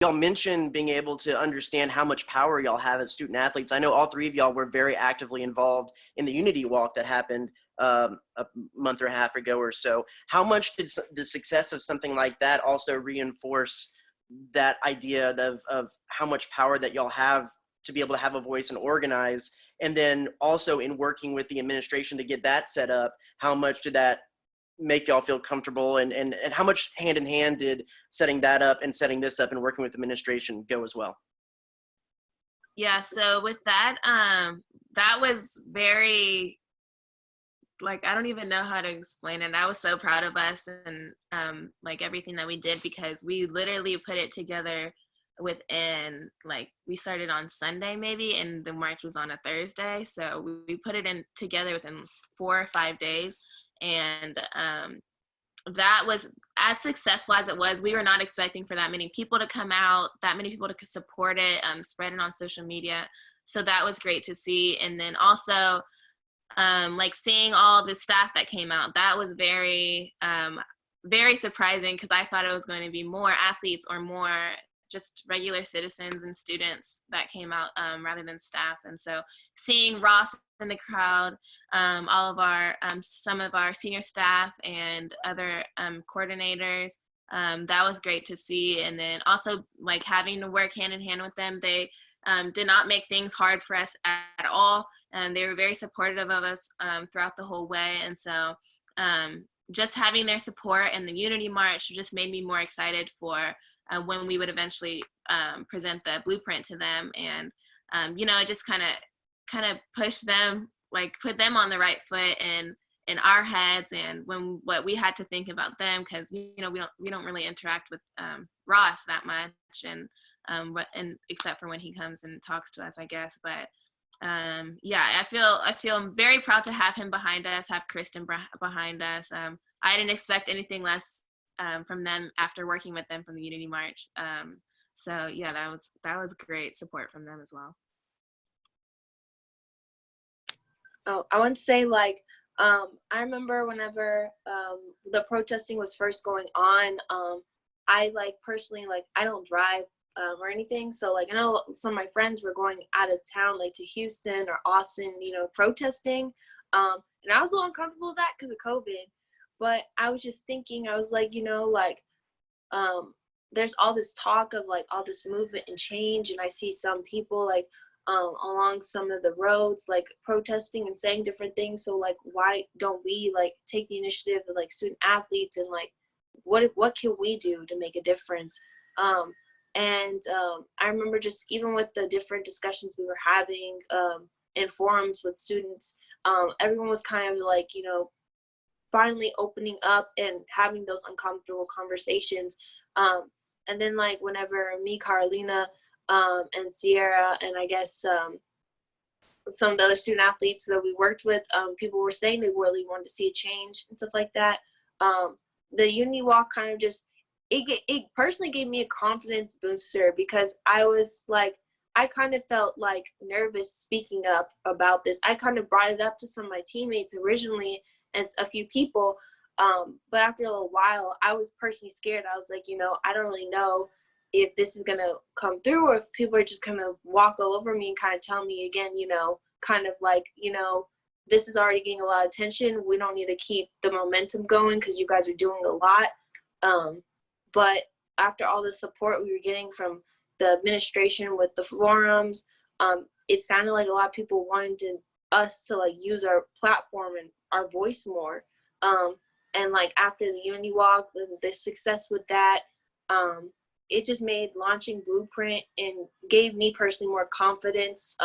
y'all mentioned being able to understand how much power y'all have as student athletes. I know all three of y'all were very actively involved in the Unity Walk that happened a month or a half ago or so. How much did the success of something like that also reinforce that idea of how much power that y'all have to be able to have a voice and organize? And then also in working with the administration to get that set up, how much did that make y'all feel comfortable, and how much hand in hand did setting that up and setting this up and working with administration go as well? Yeah, so with that, that was very, like, I don't even know how to explain it. I was so proud of us and like everything that we did, because we literally put it together within, like, we started on Sunday maybe, and the march was on a Thursday. So we put it in together within 4 or 5 days. And that was as successful as it was. We were not expecting for that many people to come out, that many people to support it, spread it on social media. So that was great to see. And then also, like, seeing all the staff that came out, that was very, very surprising, because I thought it was going to be more athletes or more just regular citizens and students that came out, rather than staff. And so seeing Ross in the crowd, all of our, some of our senior staff and other coordinators, that was great to see. And then also, like, having to work hand in hand with them, they did not make things hard for us at all. And they were very supportive of us throughout the whole way. And so just having their support and the Unity March just made me more excited for when we would eventually present the blueprint to them. And, you know, it just kind of push them, like, put them on the right foot and in our heads, and when what we had to think about them, because, you know, we don't really interact with Ross that much, and except for when he comes and talks to us, I guess. But yeah, I feel very proud to have him behind us, have Kristen behind us. I didn't expect anything less from them after working with them from the Unity March. So yeah, that was great support from them as well. Oh, I want to say, like, I remember whenever the protesting was first going on, I, like, personally, like, I don't drive or anything. So, like, I know some of my friends were going out of town, like, to Houston or Austin, you know, protesting. And I was a little uncomfortable with that because of COVID. But I was just thinking, I was like, you know, like, there's all this talk of, like, all this movement and change. And I see some people, like, along some of the roads, like, protesting and saying different things. So, like, why don't we, like, take the initiative of, like, student athletes and, like, what can we do to make a difference? I remember just even with the different discussions we were having in forums with students, everyone was kind of, like, you know, finally opening up and having those uncomfortable conversations. And then, like, whenever me, Carolina, and Sierra, and I guess some of the other student athletes that we worked with, people were saying they really wanted to see a change and stuff like that. The Unity Walk kind of just, it personally gave me a confidence booster, because I was like, I kind of felt, like, nervous speaking up about this. I kind of brought it up to some of my teammates originally as a few people, but after a little while, I was personally scared. I was like, you know, I don't really know if this is gonna come through, or if people are just gonna walk all over me and kind of tell me again, you know, kind of like, you know, this is already getting a lot of attention. We don't need to keep the momentum going because you guys are doing a lot. But after all the support we were getting from the administration with the forums, it sounded like a lot of people wanted us to, like, use our platform and our voice more. And, like, after the Unity Walk, the success with that, it just made launching B.L.U.E.print and gave me personally more confidence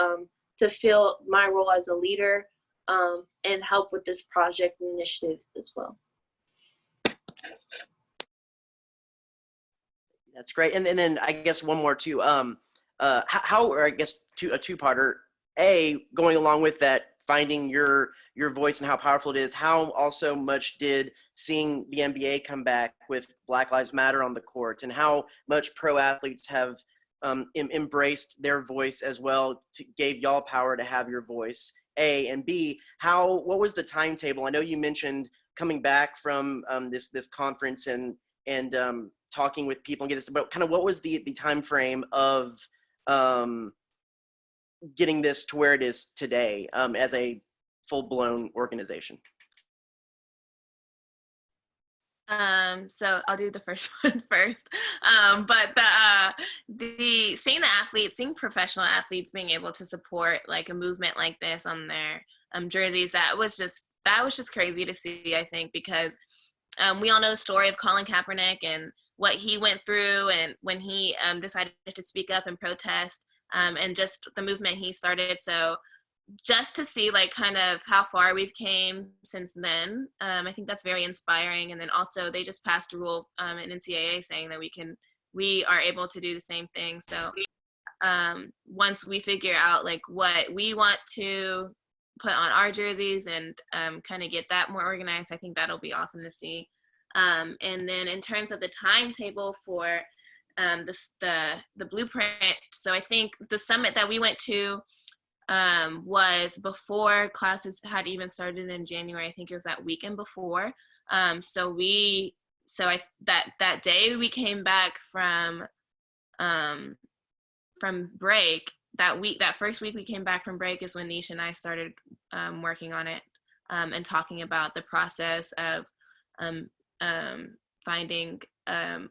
to feel my role as a leader and help with this project and initiative as well. That's great. And then I guess one more too. How, or I guess a two-parter. Going along with that, finding your voice and how powerful it is. How also much did seeing the NBA come back with Black Lives Matter on the court, and how much pro athletes have embraced their voice as well, gave y'all power to have your voice? A, and B, what was the timetable? I know you mentioned coming back from this conference and talking with people and get this, but kind of what was the time frame of getting this to where it is today as a full-blown organization? So I'll do the first one first. But the seeing professional athletes being able to support like a movement like this on their jerseys, that was just crazy to see, I think, because we all know the story of Colin Kaepernick and what he went through, and when he decided to speak up and protest, and just the movement he started. So just to see like kind of how far we've came since then, I think that's very inspiring. And then also they just passed a rule in NCAA saying that we are able to do the same thing. So once we figure out like what we want to put on our jerseys and kind of get that more organized, I think that'll be awesome to see. And then in terms of the timetable for the blueprint, so I think the summit that we went to was before classes had even started in January. I think it was that weekend before. So that day we came back from break. That first week we came back from break is when Nisha and I started working on it, and talking about the process of finding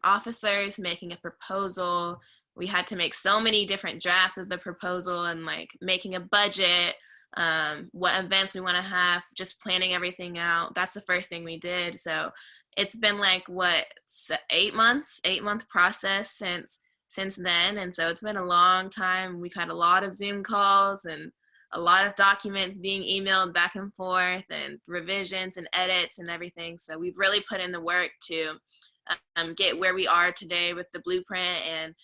officers, making a proposal. We had to make so many different drafts of the proposal and like making a budget, what events we want to have, just planning everything out. That's the first thing we did. So it's been like 8-month process since then. And so it's been a long time. We've had a lot of Zoom calls and a lot of documents being emailed back and forth and revisions and edits and everything. So we've really put in the work to get where we are today with the blueprint, and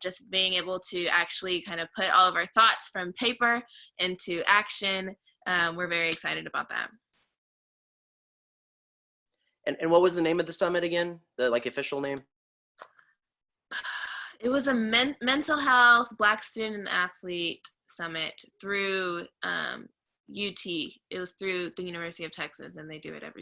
just being able to actually kind of put all of our thoughts from paper into action. We're very excited about that. And what was the name of the summit again? The like official name? It was a mental health Black student and athlete summit through UT. It was through the University of Texas, and they do it every